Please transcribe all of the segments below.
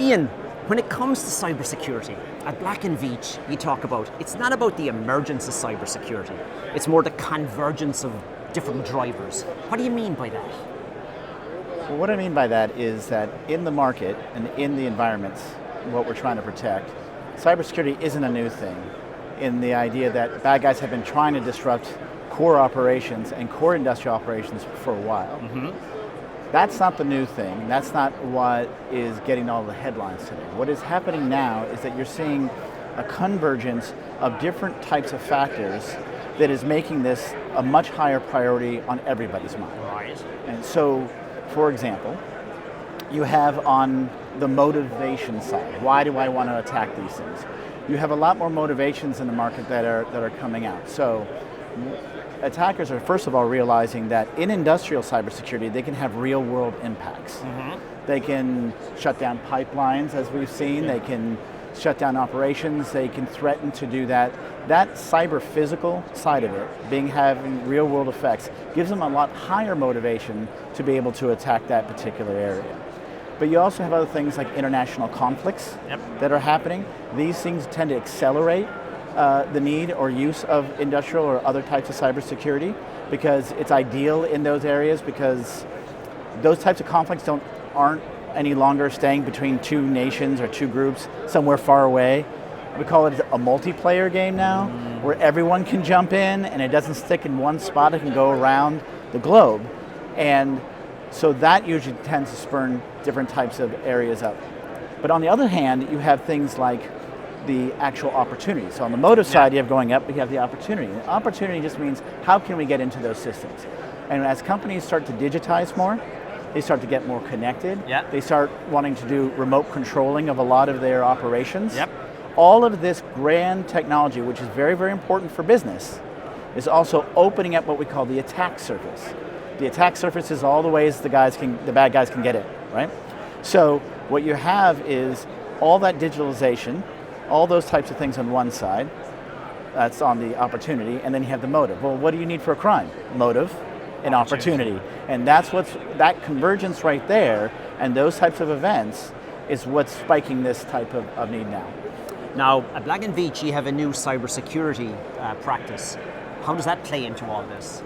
Ian, when it comes to cybersecurity, at Black and Veatch, we talk about, it's not about the emergence of cybersecurity, it's more the convergence of different drivers. What do you mean by that? Well, what I mean by that is that in the market and in the environments, what we're trying to protect, cybersecurity isn't a new thing in the idea that bad guys have been trying to disrupt core operations and core industrial operations for a while. That's not the new thing. That's not what is getting all the headlines today. What is happening now is that you're seeing a convergence of different types of factors that is making this a much higher priority on everybody's mind. Right. And so, for example, you have on the motivation side, why do I want to attack these things? You have a lot more motivations in the market that are coming out. So attackers are first of all realizing that in industrial cybersecurity, they can have real world impacts. They can shut down pipelines, as we've seen. They can shut down operations. They can threaten to do that. That cyber physical side of it, having real world effects, gives them a lot higher motivation to be able to attack that particular area. But you also have other things like international conflicts that are happening. These things tend to accelerate the need or use of industrial or other types of cybersecurity because it's ideal in those areas because those types of conflicts aren't any longer staying between two nations or two groups somewhere far away. We call it a multiplayer game now, where everyone can jump in and it doesn't stick in one spot, it can go around the globe. And so that usually tends to spurn different types of areas up. But on the other hand, you have things like the actual opportunity. So on the motive side, you have going up, but you have the opportunity. And opportunity just means how can we get into those systems? And as companies start to digitize more, they start to get more connected. They start wanting to do remote controlling of a lot of their operations. All of this grand technology, which is very, very important for business, is also opening up what we call the attack surface. The attack surface is all the ways the bad guys can get in, right? So what you have is all that digitalization, all those types of things on one side, that's on the opportunity, and then you have the motive. Well, what do you need for a crime? Motive and opportunity. And that's that convergence right there, and those types of events is what's spiking this type of need now. Now, at Black and Veatch, you have a new cybersecurity practice. How does that play into all this?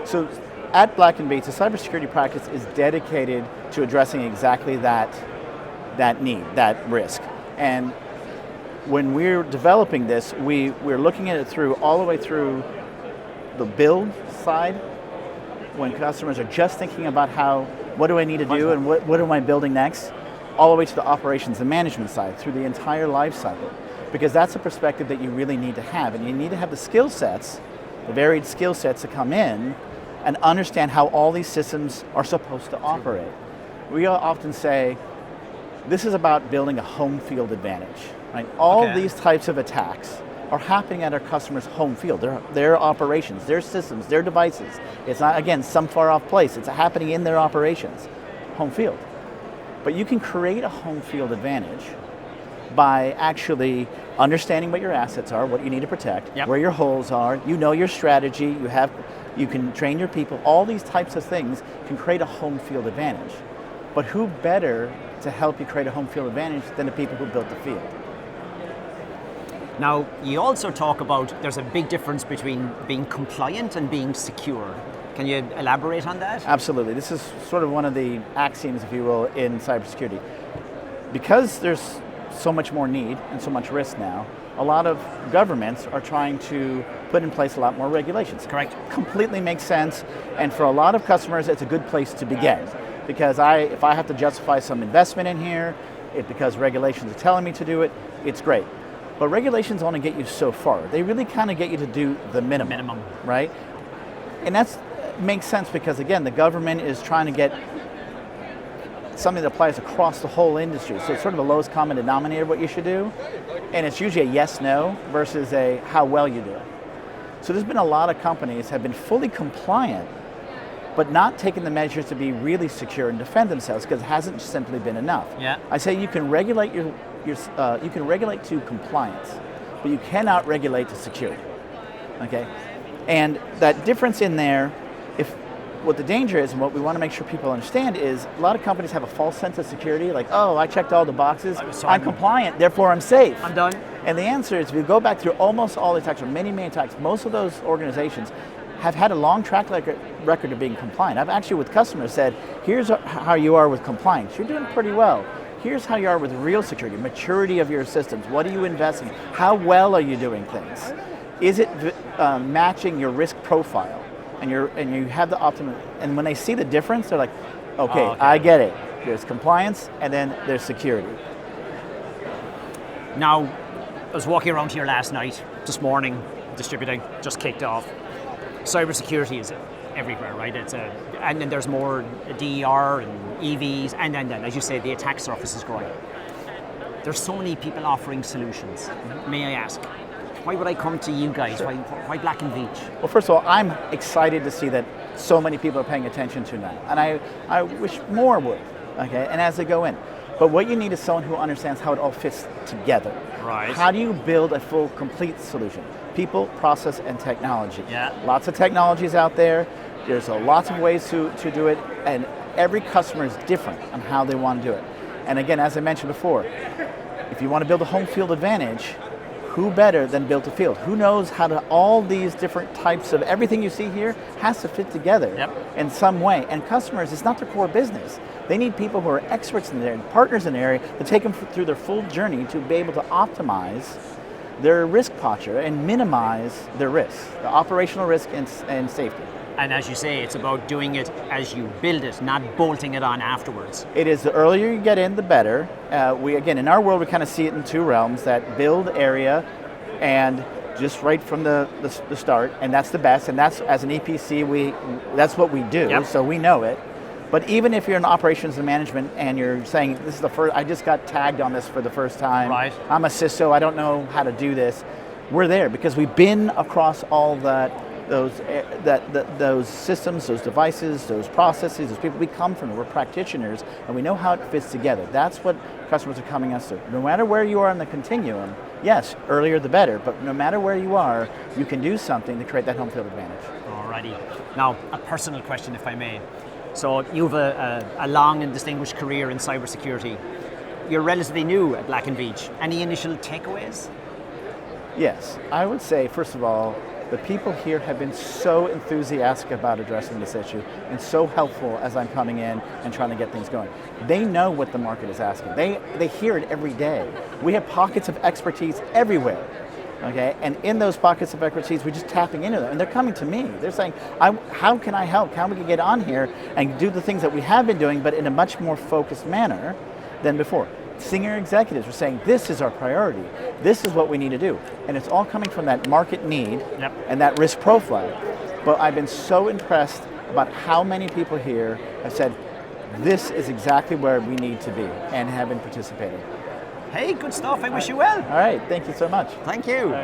So at Black and Veatch, the cybersecurity practice is dedicated to addressing exactly that need, that risk. And when we're developing this, we're looking at it all the way through the build side, when customers are just thinking about what do I need to do and what am I building next, all the way to the operations and management side, through the entire life cycle. Because that's a perspective that you really need to have, and you need to have the skill sets, the varied skill sets to come in and understand how all these systems are supposed to operate. We often say, this is about building a home field advantage. Right? All these types of attacks are happening at our customers' home field, their operations, their systems, their devices. It's not, again, some far off place. It's happening in their operations, home field. But you can create a home field advantage by actually understanding what your assets are, what you need to protect, where your holes are, you know your strategy, you can train your people. All these types of things can create a home field advantage. But who better to help you create a home field advantage than the people who built the field? Now, you also talk about there's a big difference between being compliant and being secure. Can you elaborate on that? Absolutely. This is sort of one of the axioms, if you will, in cybersecurity. Because there's so much more need and so much risk now, a lot of governments are trying to put in place a lot more regulations. Correct. Completely makes sense, and for a lot of customers, it's a good place to begin. Because if I have to justify some investment in here, because regulations are telling me to do it, it's great. But regulations only get you so far. They really kind of get you to do the minimum. Right? And that makes sense because, again, the government is trying to get something that applies across the whole industry. So it's sort of a lowest common denominator what you should do. And it's usually a yes-no versus a how well you do it. So there's been a lot of companies have been fully compliant, but not taking the measures to be really secure and defend themselves because it hasn't simply been enough. I say you can regulate you can regulate to compliance, but you cannot regulate to security. Okay, and that difference in there, if what the danger is, and what we want to make sure people understand is, a lot of companies have a false sense of security, like, oh, I checked all the boxes, So I'm compliant, therefore I'm safe. I'm done. And the answer is, if you go back through almost all the attacks, or many, many attacks, most of those organizations have had a long track record of being compliant. I've actually, with customers, said, here's how you are with compliance. You're doing pretty well. Here's how you are with real security, maturity of your systems. What are you investing in? How well are you doing things? Is it matching your risk profile? And you have the optimum. And when they see the difference, they're like, okay, I get it. There's compliance, and then there's security. Now, I was walking around here last night, this morning, distributing, just kicked off. Cybersecurity is everywhere, right? And then there's more DER and EVs, and then, as you say, the attack surface is growing. There's so many people offering solutions. May I ask, why would I come to you guys? Why Black and Veatch? Well, first of all, I'm excited to see that so many people are paying attention to now, and I wish more would. Okay, and as they go in. But what you need is someone who understands how it all fits together. Right. How do you build a full, complete solution? People, process, and technology. Yeah. Lots of technologies out there. There's lots of ways to do it, and every customer is different on how they want to do it. And again, as I mentioned before, if you want to build a home field advantage, who better than build a field? Who knows how to, all these different types of, everything you see here has to fit together in some way. And customers, it's not their core business. They need people who are experts in there and partners in the area to take them through their full journey to be able to optimize their risk posture and minimize their risks, the operational risk and safety. And as you say, it's about doing it as you build it, not bolting it on afterwards. It is, the earlier you get in, the better. Again, in our world, we kind of see it in two realms, that build area and just right from the start, and that's the best, and that's, as an EPC, that's what we do, so we know it. But even if you're in operations and management and you're saying, this is the first, I just got tagged on this for the first time, I'm a CISO, I don't know how to do this, we're there because we've been across all those systems, those devices, those processes, those people. We come from them. We're practitioners, and we know how it fits together. That's what customers are coming us to. No matter where you are on the continuum, yes, earlier the better, but no matter where you are, you can do something to create that home field advantage. Alrighty. Now, a personal question, if I may. So you've a long and distinguished career in cybersecurity. You're relatively new at Black and Veatch. Any initial takeaways? Yes, I would say, first of all, the people here have been so enthusiastic about addressing this issue and so helpful as I'm coming in and trying to get things going. They know what the market is asking. They hear it every day. We have pockets of expertise everywhere. Okay, and in those pockets of expertise, we're just tapping into them, and they're coming to me. They're saying, how can I help? How can we get on here and do the things that we have been doing, but in a much more focused manner than before? Senior executives are saying, this is our priority. This is what we need to do. And it's all coming from that market need and that risk profile. But I've been so impressed about how many people here have said, this is exactly where we need to be, and have been participating. Hey, good stuff. I wish you well. All right, thank you so much. Thank you.